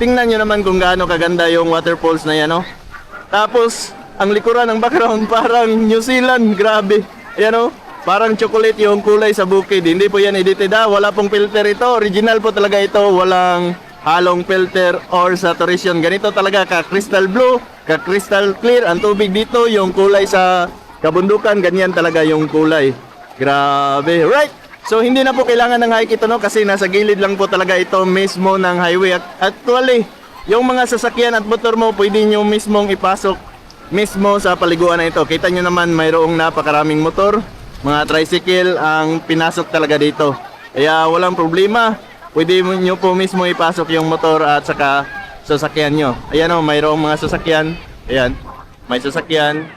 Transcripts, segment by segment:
tingnan nyo naman kung gaano kaganda yung waterfalls na yan, no? Tapos, ang likuran ng background parang New Zealand, grabe. Ayan, no? Parang chocolate yung kulay sa bukid. Hindi po yan edited, wala pong filter ito. Original po talaga ito, walang halong filter or saturation. Ganito talaga ka crystal blue, ka crystal clear ang tubig dito. Yung kulay sa kabundukan, ganyan talaga yung kulay. Grabe, right? So hindi na po kailangan ng hike ito, no, kasi nasa gilid lang po talaga ito mismo ng highway. At actually, yung mga sasakyan at motor mo pwede nyo mismong ipasok mismo sa paliguan na ito. Kita nyo naman mayroong napakaraming motor, mga tricycle ang pinasok talaga dito. Kaya walang problema, pwede nyo po mismo ipasok yung motor at saka sasakyan nyo. Ayan o, mayroong mga sasakyan. Ayan, may sasakyan.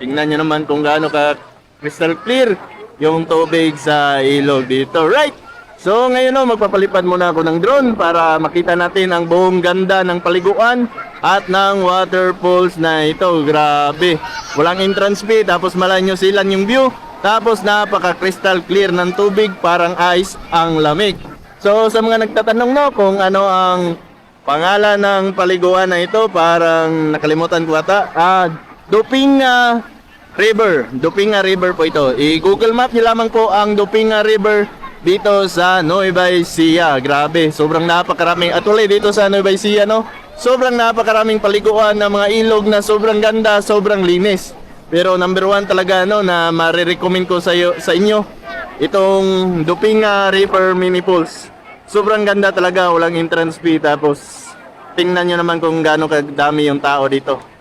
Tingnan nyo naman kung gaano ka crystal clear yung tubig sa ilog dito, right? So ngayon magpapalipad muna ako ng drone para makita natin ang buong ganda ng paliguan at ng waterfalls na ito. Grabe, walang entrance fee, tapos malanyo silan yung view, tapos napaka crystal clear ng tubig, parang ice ang lamig. So sa mga nagtatanong, no, kung ano ang pangalan ng paliguan na ito, parang nakalimutan ko ata. Dupinga River po ito. I-Google Map niyo lamang po ang Dupinga River dito sa Nueva Ecija. Grabe, sobrang napakaraming. At ulit dito sa Nueva Ecija, no, sobrang napakaraming paliguan ng mga ilog na sobrang ganda, sobrang linis. Pero number one talaga, no, na marirecommend ko sa inyo, itong Dupinga River Mini Pools. Sobrang ganda talaga, walang entrance fee. Tapos tingnan nyo naman kung gaano kadami yung tao dito.